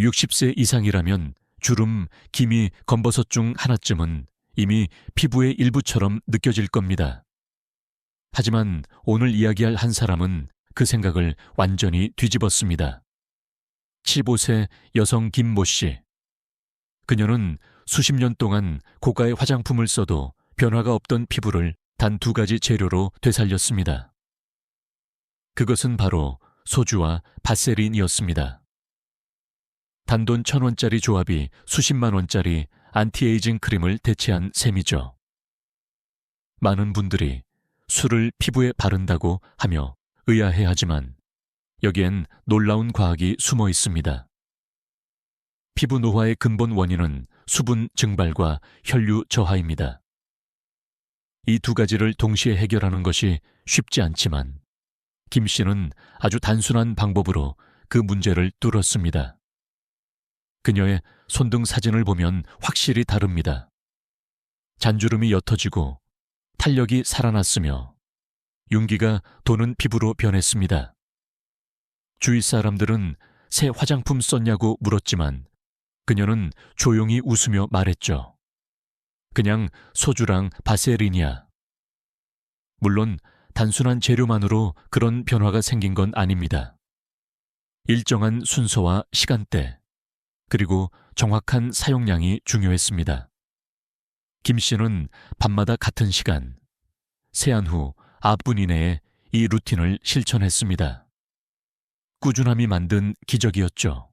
60세 이상이라면 주름, 기미, 검버섯 중 하나쯤은 이미 피부의 일부처럼 느껴질 겁니다. 하지만 오늘 이야기할 한 사람은 그 생각을 완전히 뒤집었습니다. 75세 여성 김모 씨. 그녀는 수십 년 동안 고가의 화장품을 써도 변화가 없던 피부를 단 2가지 재료로 되살렸습니다. 그것은 바로 소주와 바세린이었습니다. 단돈 1,000원짜리 조합이 수십만 원짜리 안티에이징 크림을 대체한 셈이죠. 많은 분들이 술을 피부에 바른다고 하며 의아해하지만 여기엔 놀라운 과학이 숨어 있습니다. 피부 노화의 근본 원인은 수분 증발과 혈류 저하입니다. 이 2가지를 동시에 해결하는 것이 쉽지 않지만 김 씨는 아주 단순한 방법으로 그 문제를 뚫었습니다. 그녀의 손등 사진을 보면 확실히 다릅니다. 잔주름이 옅어지고 탄력이 살아났으며 윤기가 도는 피부로 변했습니다. 주위 사람들은 새 화장품 썼냐고 물었지만 그녀는 조용히 웃으며 말했죠. 그냥 소주랑 바세린이야. 물론 단순한 재료만으로 그런 변화가 생긴 건 아닙니다. 일정한 순서와 시간대, 그리고 정확한 사용량이 중요했습니다. 김 씨는 밤마다 같은 시간, 세안 후 9분 이내에 이 루틴을 실천했습니다. 꾸준함이 만든 기적이었죠.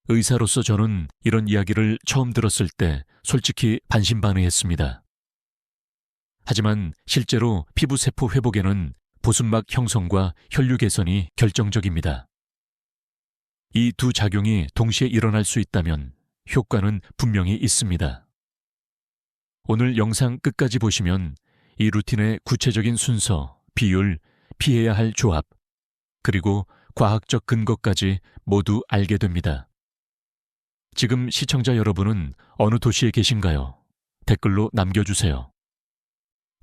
의사로서 저는 이런 이야기를 처음 들었을 때 솔직히 반신반의했습니다. 하지만 실제로 피부 세포 회복에는 보순막 형성과 혈류 개선이 결정적입니다. 이 2 작용이 동시에 일어날 수 있다면 효과는 분명히 있습니다. 오늘 영상 끝까지 보시면 이 루틴의 구체적인 순서, 비율, 피해야 할 조합, 그리고 과학적 근거까지 모두 알게 됩니다. 지금 시청자 여러분은 어느 도시에 계신가요? 댓글로 남겨주세요.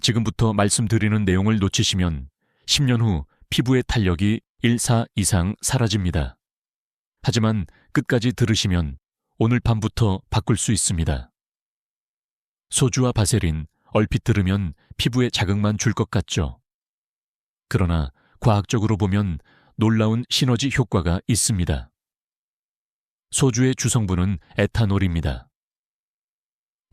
지금부터 말씀드리는 내용을 놓치시면 10년 후 피부의 탄력이 1사 이상 사라집니다. 하지만 끝까지 들으시면 오늘 밤부터 바꿀 수 있습니다. 소주와 바세린, 얼핏 들으면 피부에 자극만 줄 것 같죠? 그러나 과학적으로 보면 놀라운 시너지 효과가 있습니다. 소주의 주성분은 에탄올입니다.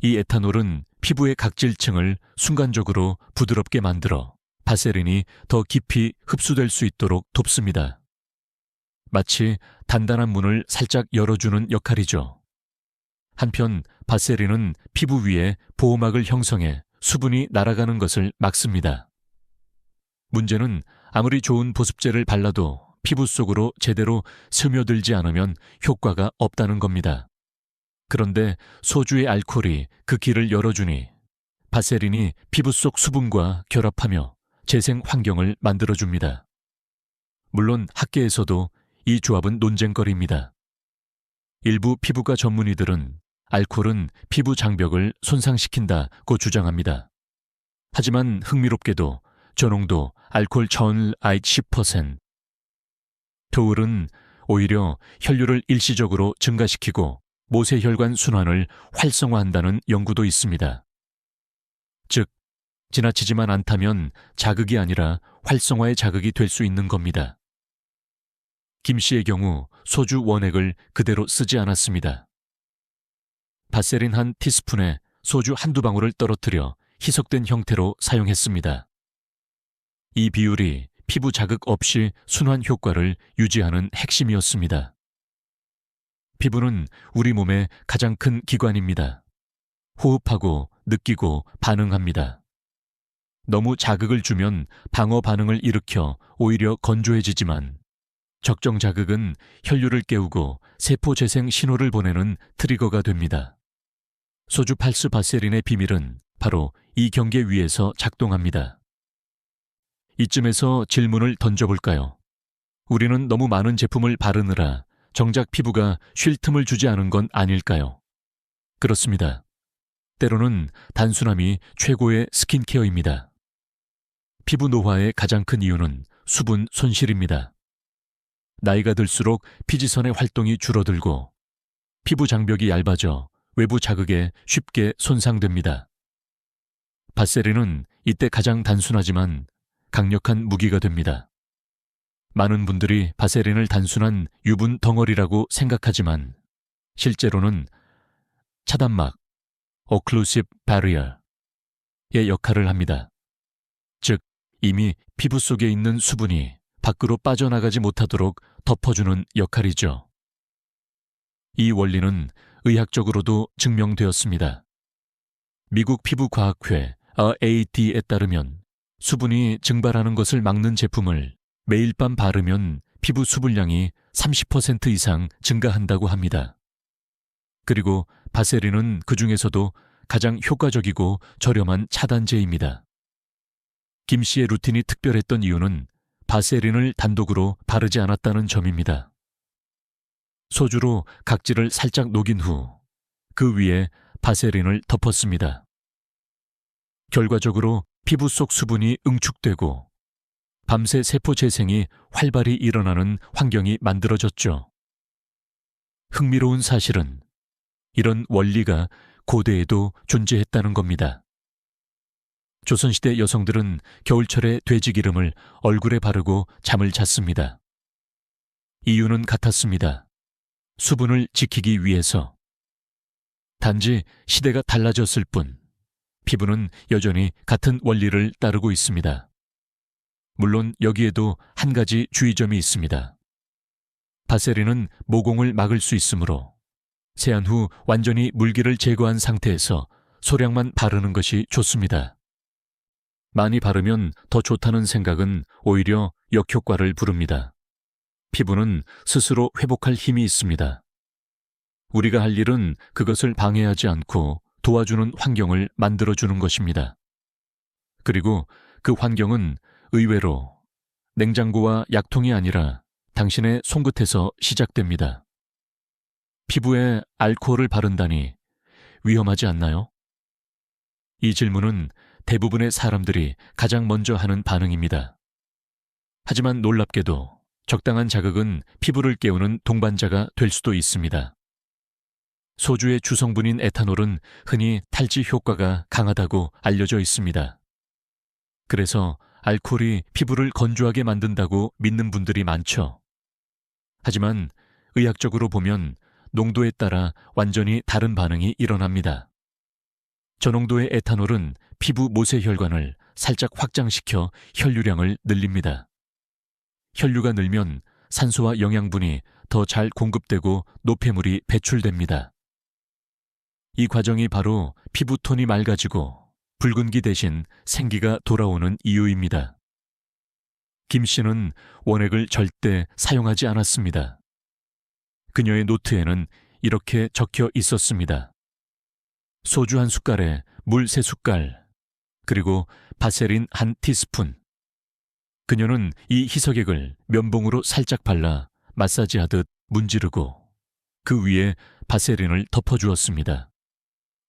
이 에탄올은 피부의 각질층을 순간적으로 부드럽게 만들어 바세린이 더 깊이 흡수될 수 있도록 돕습니다. 마치 단단한 문을 살짝 열어주는 역할이죠. 한편 바세린은 피부 위에 보호막을 형성해 수분이 날아가는 것을 막습니다. 문제는 아무리 좋은 보습제를 발라도 피부 속으로 제대로 스며들지 않으면 효과가 없다는 겁니다. 그런데 소주의 알코올이 그 길을 열어주니 바세린이 피부 속 수분과 결합하며 재생 환경을 만들어줍니다. 물론 학계에서도 이 조합은 논쟁거리입니다. 일부 피부과 전문의들은 알코올은 피부 장벽을 손상시킨다고 주장합니다. 하지만 흥미롭게도 저농도 알코올 전 아잇 10%, 토울은 오히려 혈류를 일시적으로 증가시키고 모세혈관 순환을 활성화한다는 연구도 있습니다. 즉, 지나치지만 않다면 자극이 아니라 활성화의 자극이 될 수 있는 겁니다. 김 씨의 경우 소주 원액을 그대로 쓰지 않았습니다. 바세린 한 티스푼에 소주 한두 방울을 떨어뜨려 희석된 형태로 사용했습니다. 이 비율이 피부 자극 없이 순환 효과를 유지하는 핵심이었습니다. 피부는 우리 몸의 가장 큰 기관입니다. 호흡하고 느끼고 반응합니다. 너무 자극을 주면 방어 반응을 일으켜 오히려 건조해지지만 적정 자극은 혈류를 깨우고 세포 재생 신호를 보내는 트리거가 됩니다. 소주 팔수 바세린의 비밀은 바로 이 경계 위에서 작동합니다. 이쯤에서 질문을 던져볼까요? 우리는 너무 많은 제품을 바르느라 정작 피부가 쉴 틈을 주지 않은 건 아닐까요? 그렇습니다. 때로는 단순함이 최고의 스킨케어입니다. 피부 노화의 가장 큰 이유는 수분 손실입니다. 나이가 들수록 피지선의 활동이 줄어들고 피부 장벽이 얇아져 외부 자극에 쉽게 손상됩니다. 바세린은 이때 가장 단순하지만 강력한 무기가 됩니다. 많은 분들이 바세린을 단순한 유분 덩어리라고 생각하지만 실제로는 차단막, occlusive barrier의 역할을 합니다. 즉, 이미 피부 속에 있는 수분이 밖으로 빠져나가지 못하도록 덮어주는 역할이죠. 이 원리는 의학적으로도 증명되었습니다. 미국 피부과학회 AAD에 따르면 수분이 증발하는 것을 막는 제품을 매일 밤 바르면 피부 수분량이 30% 이상 증가한다고 합니다. 그리고 바세린은 그 중에서도 가장 효과적이고 저렴한 차단제입니다. 김 씨의 루틴이 특별했던 이유는 바세린을 단독으로 바르지 않았다는 점입니다. 소주로 각질을 살짝 녹인 후 그 위에 바세린을 덮었습니다. 결과적으로 피부 속 수분이 응축되고 밤새 세포 재생이 활발히 일어나는 환경이 만들어졌죠. 흥미로운 사실은 이런 원리가 고대에도 존재했다는 겁니다. 조선시대 여성들은 겨울철에 돼지기름을 얼굴에 바르고 잠을 잤습니다. 이유는 같았습니다. 수분을 지키기 위해서. 단지 시대가 달라졌을 뿐 피부는 여전히 같은 원리를 따르고 있습니다. 물론 여기에도 한 가지 주의점이 있습니다. 바세린은 모공을 막을 수 있으므로 세안 후 완전히 물기를 제거한 상태에서 소량만 바르는 것이 좋습니다. 많이 바르면 더 좋다는 생각은 오히려 역효과를 부릅니다. 피부는 스스로 회복할 힘이 있습니다. 우리가 할 일은 그것을 방해하지 않고 도와주는 환경을 만들어주는 것입니다. 그리고 그 환경은 의외로 냉장고와 약통이 아니라 당신의 손끝에서 시작됩니다. 피부에 알코올을 바른다니 위험하지 않나요? 이 질문은 대부분의 사람들이 가장 먼저 하는 반응입니다. 하지만 놀랍게도 적당한 자극은 피부를 깨우는 동반자가 될 수도 있습니다. 소주의 주성분인 에탄올은 흔히 탈지 효과가 강하다고 알려져 있습니다. 그래서 알코올이 피부를 건조하게 만든다고 믿는 분들이 많죠. 하지만 의학적으로 보면 농도에 따라 완전히 다른 반응이 일어납니다. 저농도의 에탄올은 피부 모세혈관을 살짝 확장시켜 혈류량을 늘립니다. 혈류가 늘면 산소와 영양분이 더 잘 공급되고 노폐물이 배출됩니다. 이 과정이 바로 피부톤이 맑아지고 붉은기 대신 생기가 돌아오는 이유입니다. 김 씨는 원액을 절대 사용하지 않았습니다. 그녀의 노트에는 이렇게 적혀 있었습니다. 소주 한 숟갈에 물 3숟갈, 그리고 바세린 1티스푼. 그녀는 이 희석액을 면봉으로 살짝 발라 마사지하듯 문지르고 그 위에 바세린을 덮어주었습니다.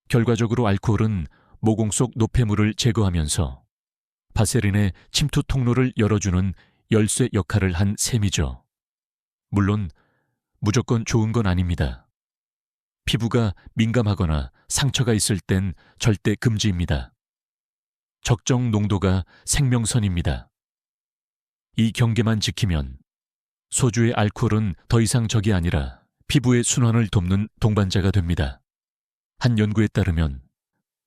결과적으로 알코올은 모공 속 노폐물을 제거하면서 바세린의 침투 통로를 열어주는 열쇠 역할을 한 셈이죠. 물론 무조건 좋은 건 아닙니다. 피부가 민감하거나 상처가 있을 땐 절대 금지입니다. 적정 농도가 생명선입니다. 이 경계만 지키면 소주의 알코올은 더 이상 적이 아니라 피부의 순환을 돕는 동반자가 됩니다. 한 연구에 따르면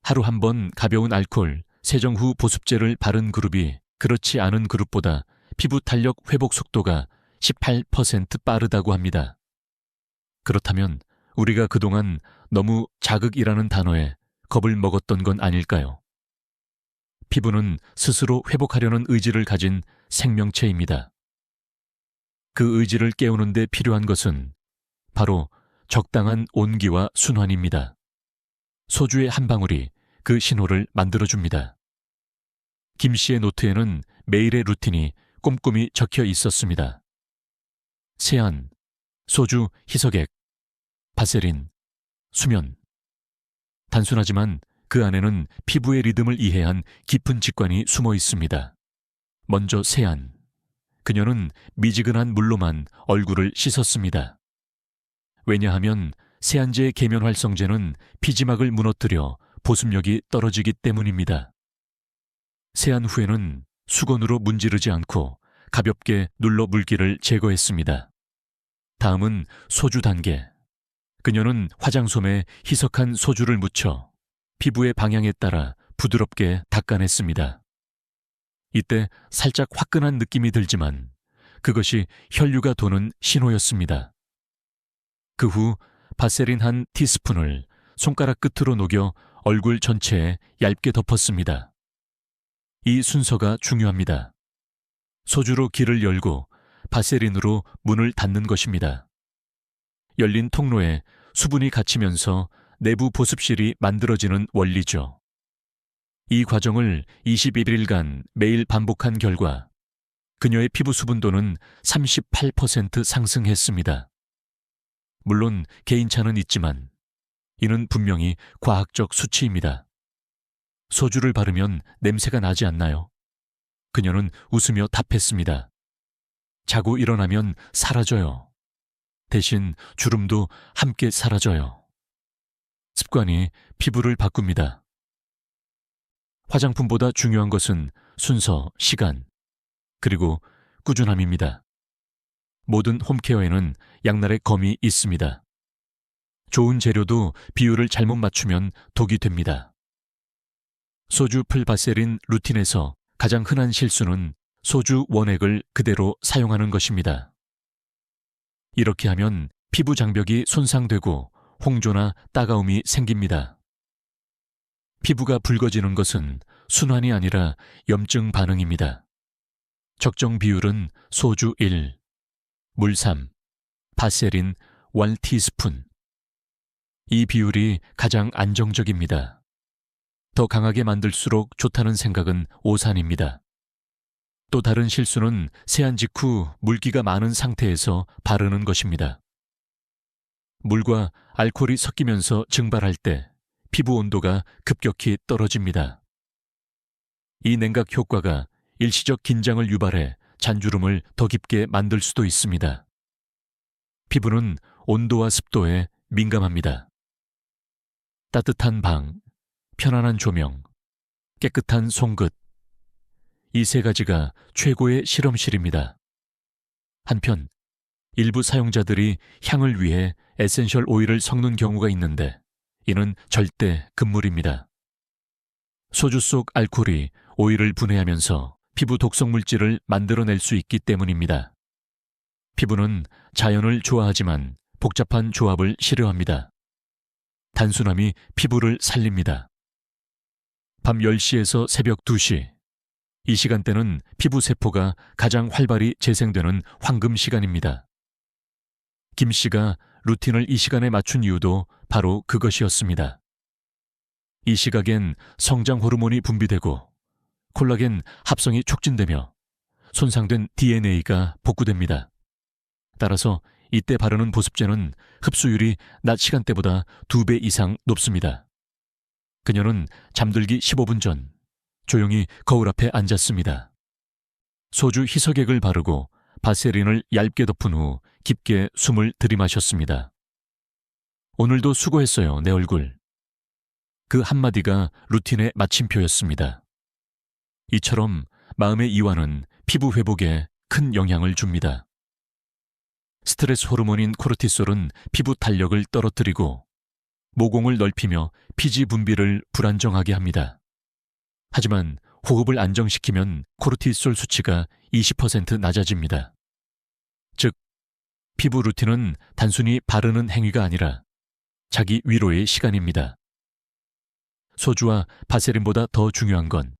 하루 한 번 가벼운 알코올, 세정 후 보습제를 바른 그룹이 그렇지 않은 그룹보다 피부 탄력 회복 속도가 18% 빠르다고 합니다. 그렇다면 우리가 그동안 너무 자극이라는 단어에 겁을 먹었던 건 아닐까요? 피부는 스스로 회복하려는 의지를 가진 생명체입니다. 그 의지를 깨우는 데 필요한 것은 바로 적당한 온기와 순환입니다. 소주의 한 방울이 그 신호를 만들어줍니다. 김 씨의 노트에는 매일의 루틴이 꼼꼼히 적혀 있었습니다. 세안, 소주 희석액, 바세린, 수면. 단순하지만 그 안에는 피부의 리듬을 이해한 깊은 직관이 숨어 있습니다. 먼저 세안, 그녀는 미지근한 물로만 얼굴을 씻었습니다. 왜냐하면 세안제 계면활성제는 피지막을 무너뜨려 보습력이 떨어지기 때문입니다. 세안 후에는 수건으로 문지르지 않고 가볍게 눌러 물기를 제거했습니다. 다음은 소주 단계. 그녀는 화장솜에 희석한 소주를 묻혀 피부의 방향에 따라 부드럽게 닦아냈습니다. 이때 살짝 화끈한 느낌이 들지만 그것이 혈류가 도는 신호였습니다. 그 후 바세린 한 티스푼을 손가락 끝으로 녹여 얼굴 전체에 얇게 덮었습니다. 이 순서가 중요합니다. 소주로 길을 열고 바세린으로 문을 닫는 것입니다. 열린 통로에 수분이 갇히면서 내부 보습실이 만들어지는 원리죠. 이 과정을 21일간 매일 반복한 결과 그녀의 피부 수분도는 38% 상승했습니다. 물론 개인차는 있지만 이는 분명히 과학적 수치입니다. 소주를 바르면 냄새가 나지 않나요? 그녀는 웃으며 답했습니다. 자고 일어나면 사라져요. 대신 주름도 함께 사라져요. 습관이 피부를 바꿉니다. 화장품보다 중요한 것은 순서, 시간, 그리고 꾸준함입니다. 모든 홈케어에는 양날의 검이 있습니다. 좋은 재료도 비율을 잘못 맞추면 독이 됩니다. 소주 풀바세린 루틴에서 가장 흔한 실수는 소주 원액을 그대로 사용하는 것입니다. 이렇게 하면 피부 장벽이 손상되고 홍조나 따가움이 생깁니다. 피부가 붉어지는 것은 순환이 아니라 염증 반응입니다. 적정 비율은 소주 1, 물 3, 바세린 1티스푼. 이 비율이 가장 안정적입니다. 더 강하게 만들수록 좋다는 생각은 오산입니다. 또 다른 실수는 세안 직후 물기가 많은 상태에서 바르는 것입니다. 물과 알코올이 섞이면서 증발할 때 피부 온도가 급격히 떨어집니다. 이 냉각 효과가 일시적 긴장을 유발해 잔주름을 더 깊게 만들 수도 있습니다. 피부는 온도와 습도에 민감합니다. 따뜻한 방, 편안한 조명, 깨끗한 손끝. 이 세 가지가 최고의 실험실입니다. 한편 일부 사용자들이 향을 위해 에센셜 오일을 섞는 경우가 있는데 이는 절대 금물입니다. 소주 속 알코올이 오일을 분해하면서 피부 독성 물질을 만들어낼 수 있기 때문입니다. 피부는 자연을 좋아하지만 복잡한 조합을 싫어합니다. 단순함이 피부를 살립니다. 밤 10시에서 새벽 2시. 이 시간대는 피부 세포가 가장 활발히 재생되는 황금 시간입니다. 김 씨가 루틴을 이 시간에 맞춘 이유도 바로 그것이었습니다. 이 시각엔 성장 호르몬이 분비되고 콜라겐 합성이 촉진되며 손상된 DNA가 복구됩니다. 따라서 이때 바르는 보습제는 흡수율이 낮 시간대보다 2배 이상 높습니다. 그녀는 잠들기 15분 전 조용히 거울 앞에 앉았습니다. 소주 희석액을 바르고 바세린을 얇게 덮은 후 깊게 숨을 들이마셨습니다. 오늘도 수고했어요, 내 얼굴. 그 한마디가 루틴의 마침표였습니다. 이처럼 마음의 이완은 피부 회복에 큰 영향을 줍니다. 스트레스 호르몬인 코르티솔은 피부 탄력을 떨어뜨리고 모공을 넓히며 피지 분비를 불안정하게 합니다. 하지만 호흡을 안정시키면 코르티솔 수치가 20% 낮아집니다. 즉, 피부 루틴은 단순히 바르는 행위가 아니라 자기 위로의 시간입니다. 소주와 바세린보다 더 중요한 건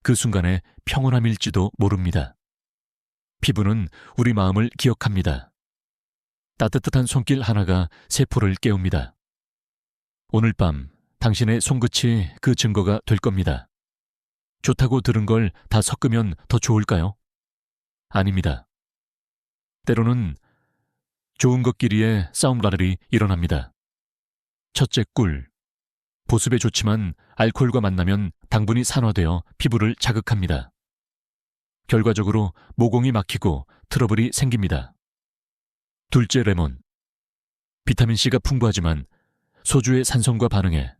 그 순간의 평온함일지도 모릅니다. 피부는 우리 마음을 기억합니다. 따뜻한 손길 하나가 세포를 깨웁니다. 오늘 밤 당신의 손끝이 그 증거가 될 겁니다. 좋다고 들은 걸 다 섞으면 더 좋을까요? 아닙니다. 때로는 좋은 것끼리의 싸움가들이 일어납니다. 첫째, 꿀. 보습에 좋지만 알코올과 만나면 당분이 산화되어 피부를 자극합니다. 결과적으로 모공이 막히고 트러블이 생깁니다. 둘째, 레몬. 비타민C가 풍부하지만 소주의 산성과 반응해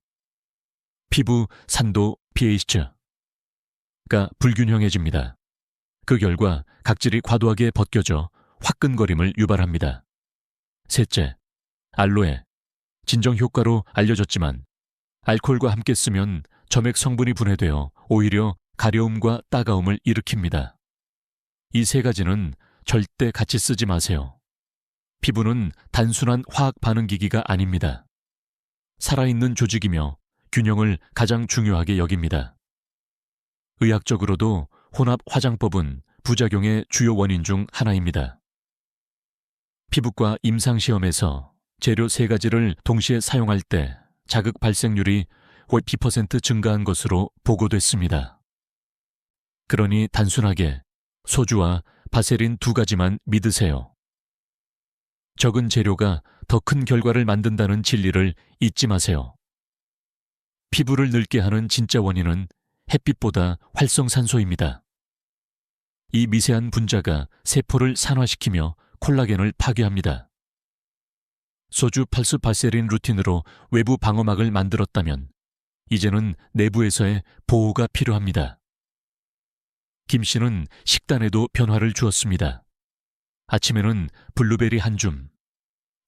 피부 산도 pH가 불균형해집니다. 그 결과 각질이 과도하게 벗겨져 화끈거림을 유발합니다. 셋째, 알로에. 진정 효과로 알려졌지만 알코올과 함께 쓰면 점액 성분이 분해되어 오히려 가려움과 따가움을 일으킵니다. 이 세 가지는 절대 같이 쓰지 마세요. 피부는 단순한 화학 반응기기가 아닙니다. 살아있는 조직이며 균형을 가장 중요하게 여깁니다. 의학적으로도 혼합 화장법은 부작용의 주요 원인 중 하나입니다. 피부과 임상시험에서 재료 3가지를 동시에 사용할 때 자극 발생률이 50% 증가한 것으로 보고됐습니다. 그러니 단순하게 소주와 바세린 2가지만 믿으세요. 적은 재료가 더 큰 결과를 만든다는 진리를 잊지 마세요. 피부를 늙게 하는 진짜 원인은 햇빛보다 활성산소입니다. 이 미세한 분자가 세포를 산화시키며 콜라겐을 파괴합니다. 소주 팔수바세린 루틴으로 외부 방어막을 만들었다면 이제는 내부에서의 보호가 필요합니다. 김 씨는 식단에도 변화를 주었습니다. 아침에는 블루베리 한 줌,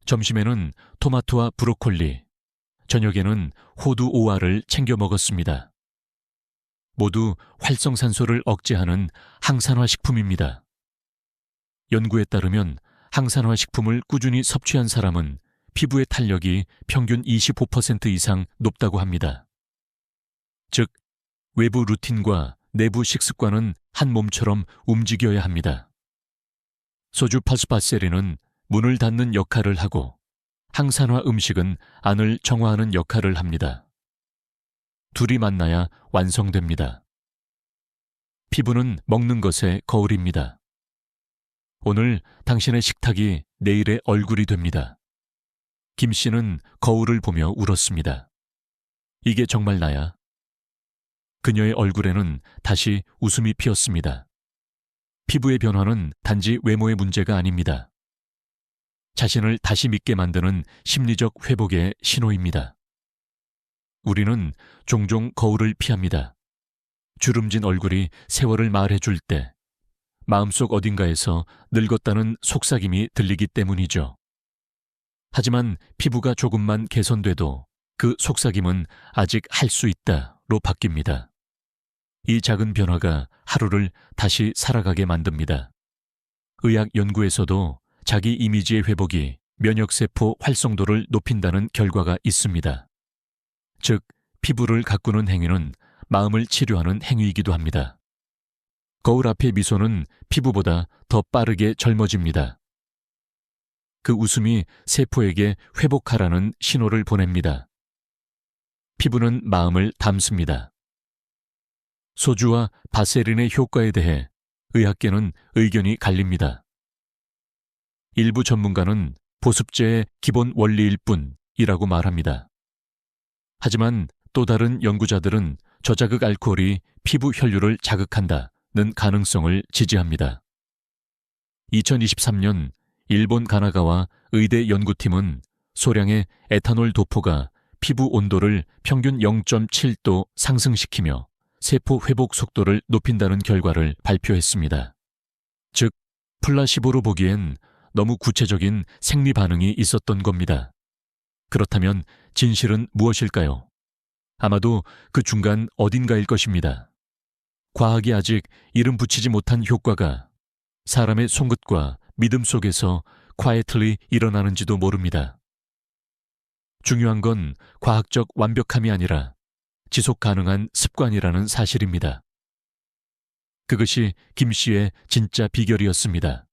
점심에는 토마토와 브로콜리, 저녁에는 호두 5알을 챙겨 먹었습니다. 모두 활성산소를 억제하는 항산화 식품입니다. 연구에 따르면 항산화 식품을 꾸준히 섭취한 사람은 피부의 탄력이 평균 25% 이상 높다고 합니다. 즉, 외부 루틴과 내부 식습관은 한 몸처럼 움직여야 합니다. 소주 팔수바세린은 문을 닫는 역할을 하고 항산화 음식은 안을 정화하는 역할을 합니다. 둘이 만나야 완성됩니다. 피부는 먹는 것의 거울입니다. 오늘 당신의 식탁이 내일의 얼굴이 됩니다. 김 씨는 거울을 보며 울었습니다. 이게 정말 나야? 그녀의 얼굴에는 다시 웃음이 피었습니다. 피부의 변화는 단지 외모의 문제가 아닙니다. 자신을 다시 믿게 만드는 심리적 회복의 신호입니다. 우리는 종종 거울을 피합니다. 주름진 얼굴이 세월을 말해줄 때 마음속 어딘가에서 늙었다는 속삭임이 들리기 때문이죠. 하지만 피부가 조금만 개선돼도 그 속삭임은 아직 할 수 있다로 바뀝니다. 이 작은 변화가 하루를 다시 살아가게 만듭니다. 의학 연구에서도 자기 이미지의 회복이 면역세포 활성도를 높인다는 결과가 있습니다. 즉, 피부를 가꾸는 행위는 마음을 치료하는 행위이기도 합니다. 거울 앞의 미소는 피부보다 더 빠르게 젊어집니다. 그 웃음이 세포에게 회복하라는 신호를 보냅니다. 피부는 마음을 담습니다. 소주와 바세린의 효과에 대해 의학계는 의견이 갈립니다. 일부 전문가는 보습제의 기본 원리일 뿐이라고 말합니다. 하지만 또 다른 연구자들은 저자극 알코올이 피부 혈류를 자극한다는 가능성을 지지합니다. 2023년 일본 가나가와 의대 연구팀은 소량의 에탄올 도포가 피부 온도를 평균 0.7도 상승시키며 세포 회복 속도를 높인다는 결과를 발표했습니다. 즉, 플라시보로 보기엔 너무 구체적인 생리 반응이 있었던 겁니다. 그렇다면 진실은 무엇일까요? 아마도 그 중간 어딘가일 것입니다. 과학이 아직 이름 붙이지 못한 효과가 사람의 손끝과 믿음 속에서 quietly 일어나는지도 모릅니다. 중요한 건 과학적 완벽함이 아니라 지속 가능한 습관이라는 사실입니다. 그것이 김 씨의 진짜 비결이었습니다.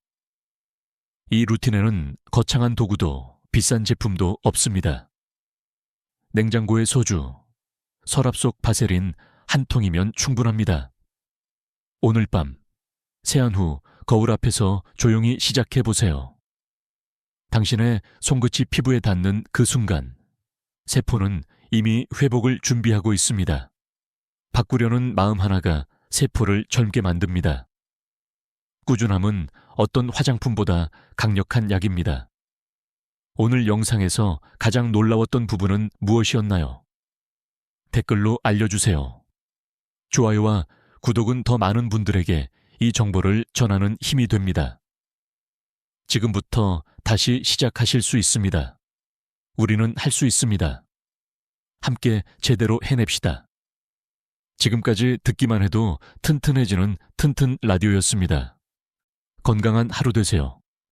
이 루틴에는 거창한 도구도 비싼 제품도 없습니다. 냉장고에 소주, 서랍 속 바세린 한 통이면 충분합니다. 오늘 밤, 세안 후 거울 앞에서 조용히 시작해 보세요. 당신의 손끝이 피부에 닿는 그 순간, 세포는 이미 회복을 준비하고 있습니다. 바꾸려는 마음 하나가 세포를 젊게 만듭니다. 꾸준함은 어떤 화장품보다 강력한 약입니다. 오늘 영상에서 가장 놀라웠던 부분은 무엇이었나요? 댓글로 알려주세요. 좋아요와 구독은 더 많은 분들에게 이 정보를 전하는 힘이 됩니다. 지금부터 다시 시작하실 수 있습니다. 우리는 할 수 있습니다. 함께 제대로 해냅시다. 지금까지 듣기만 해도 튼튼해지는 튼튼 라디오였습니다. 건강한 하루 되세요.